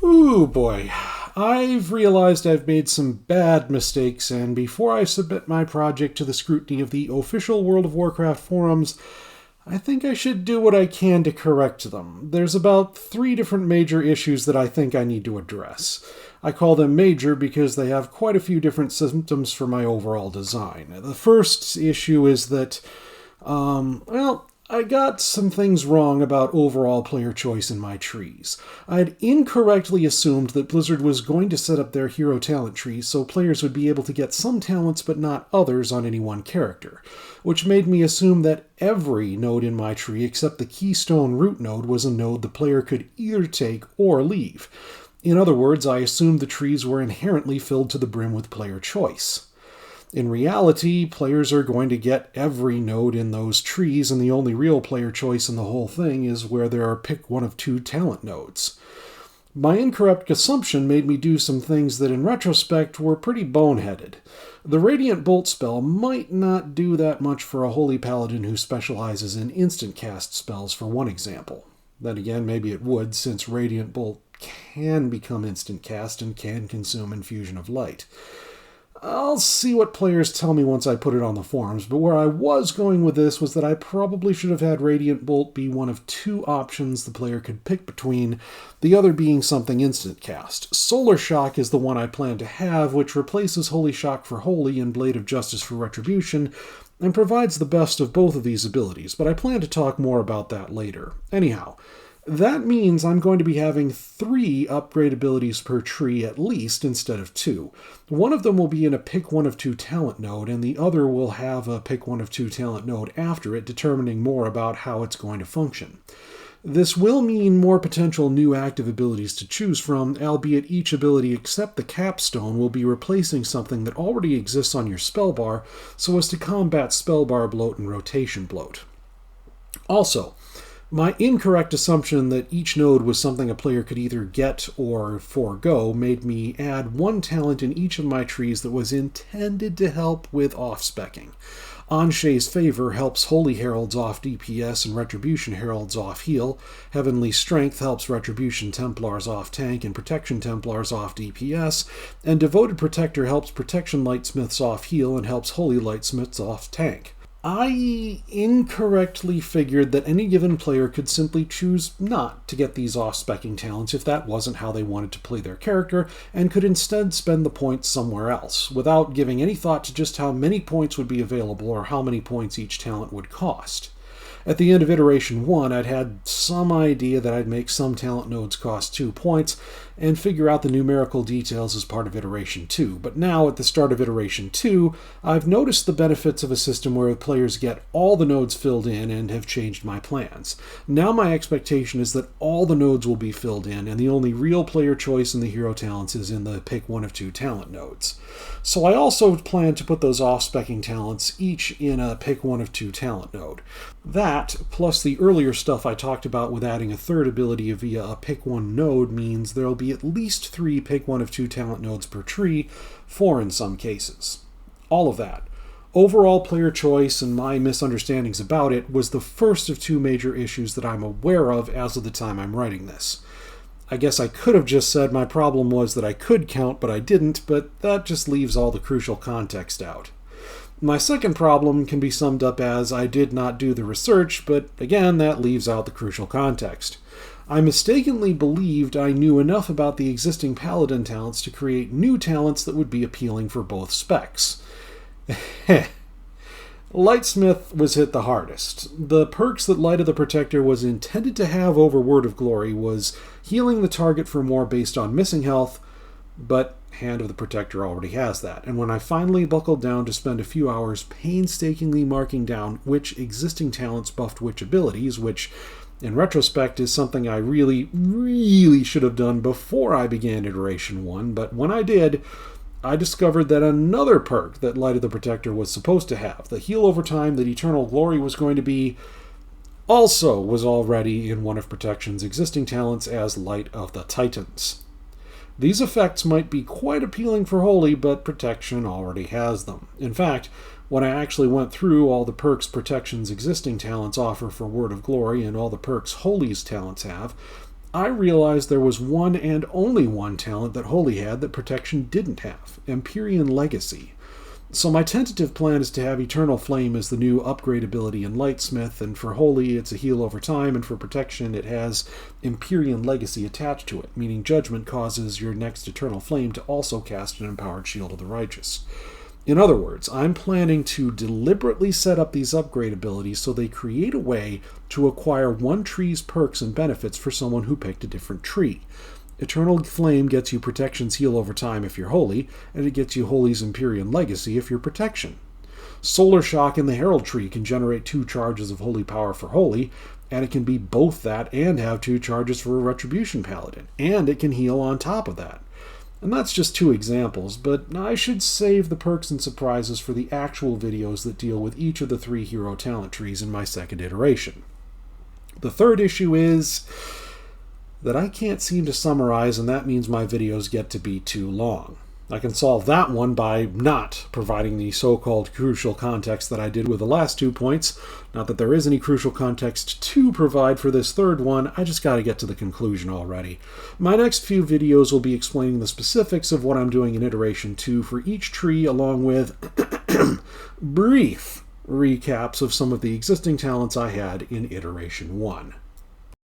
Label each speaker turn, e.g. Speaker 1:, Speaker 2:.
Speaker 1: Ooh boy. I've realized I've made some bad mistakes, and before I submit my project to the scrutiny of the official World of Warcraft forums, I think I should do what I can to correct them. There's about 3 different major issues that I think I need to address. I call them major because they have quite a few different symptoms for my overall design. The first issue is that, I got some things wrong about overall player choice in my trees. I'd incorrectly assumed that Blizzard was going to set up their hero talent tree so players would be able to get some talents but not others on any one character, which made me assume that every node in my tree except the Keystone Root node was a node the player could either take or leave. In other words, I assumed the trees were inherently filled to the brim with player choice. In reality, players are going to get every node in those trees, and the only real player choice in the whole thing is where there are pick one of 2 talent nodes. My incorrect assumption made me do some things that in retrospect were pretty boneheaded. The Radiant Bolt spell might not do that much for a Holy Paladin who specializes in instant cast spells, for one example. Then again, maybe it would, since Radiant Bolt can become instant cast and can consume Infusion of Light. I'll see what players tell me once I put it on the forums, but where I was going with this was that I probably should have had Radiant Bolt be one of 2 options the player could pick between, the other being something instant cast. Solar Shock is the one I plan to have, which replaces Holy Shock for Holy and Blade of Justice for Retribution, and provides the best of both of these abilities, but I plan to talk more about that later. Anyhow, that means I'm going to be having 3 upgrade abilities per tree at least instead of 2. One of them will be in a pick one of 2 talent node, and the other will have a pick one of 2 talent node after it, determining more about how it's going to function. This will mean more potential new active abilities to choose from, albeit each ability except the capstone will be replacing something that already exists on your spell bar so as to combat spell bar bloat and rotation bloat. Also, my incorrect assumption that each node was something a player could either get or forego made me add 1 talent in each of my trees that was intended to help with off-specking. Anshay's Favor helps Holy Heralds off DPS and Retribution Heralds off heal. Heavenly Strength helps Retribution Templars off tank and Protection Templars off DPS. And Devoted Protector helps Protection Lightsmiths off heal and helps Holy Lightsmiths off tank. I incorrectly figured that any given player could simply choose not to get these off-specking talents if that wasn't how they wanted to play their character, and could instead spend the points somewhere else, without giving any thought to just how many points would be available or how many points each talent would cost. At the end of Iteration 1, I'd had some idea that I'd make some talent nodes cost 2 points, and figure out the numerical details as part of Iteration 2. But now, at the start of Iteration 2, I've noticed the benefits of a system where players get all the nodes filled in and have changed my plans. Now my expectation is that all the nodes will be filled in, and the only real player choice in the hero talents is in the pick one of 2 talent nodes. So I also plan to put those off-specking talents each in a pick one of 2 talent node. That, plus the earlier stuff I talked about with adding a third ability via a pick one node, means there'll be at least 3 pick one of 2 talent nodes per tree, 4 in some cases. All of that, overall player choice and my misunderstandings about it, was the first of 2 major issues that I'm aware of as of the time I'm writing this. I guess I could have just said my problem was that I could count but I didn't, but that just leaves all the crucial context out. My second problem can be summed up as I did not do the research, but again, that leaves out the crucial context. I mistakenly believed I knew enough about the existing Paladin talents to create new talents that would be appealing for both specs. Lightsmith was hit the hardest. The perks that Light of the Protector was intended to have over Word of Glory was healing the target for more based on missing health, but Hand of the Protector already has that. And when I finally buckled down to spend a few hours painstakingly marking down which existing talents buffed which abilities, which in retrospect is something I really should have done before I began Iteration 1, but when I did, I discovered that another perk that Light of the Protector was supposed to have, the heal over time that Eternal Glory was going to be, also was already in one of Protection's existing talents as Light of the Titans. These effects might be quite appealing for Holy, but Protection already has them. In fact, when I actually went through all the perks Protection's existing talents offer for Word of Glory and all the perks Holy's talents have, I realized there was one and only one talent that Holy had that Protection didn't have: Empyrean Legacy. So my tentative plan is to have Eternal Flame as the new upgrade ability in Lightsmith, and for Holy it's a heal over time, and for Protection it has Empyrean Legacy attached to it, meaning Judgment causes your next Eternal Flame to also cast an Empowered Shield of the Righteous. In other words, I'm planning to deliberately set up these upgrade abilities so they create a way to acquire one tree's perks and benefits for someone who picked a different tree. Eternal Flame gets you Protection's heal over time if you're Holy, and it gets you Holy's Empyrean Legacy if you're Protection. Solar Shock in the Herald tree can generate 2 charges of Holy Power for Holy, and it can be both that and have 2 charges for a Retribution Paladin, and it can heal on top of that. And that's just 2 examples, but I should save the perks and surprises for the actual videos that deal with each of the 3 hero talent trees in my second iteration. The third issue is that I can't seem to summarize, and that means my videos get to be too long. I can solve that one by not providing the so-called crucial context that I did with the last 2 points. Not that there is any crucial context to provide for this third one, I just gotta get to the conclusion already. My next few videos will be explaining the specifics of what I'm doing in Iteration 2 for each tree, along with brief recaps of some of the existing talents I had in Iteration 1.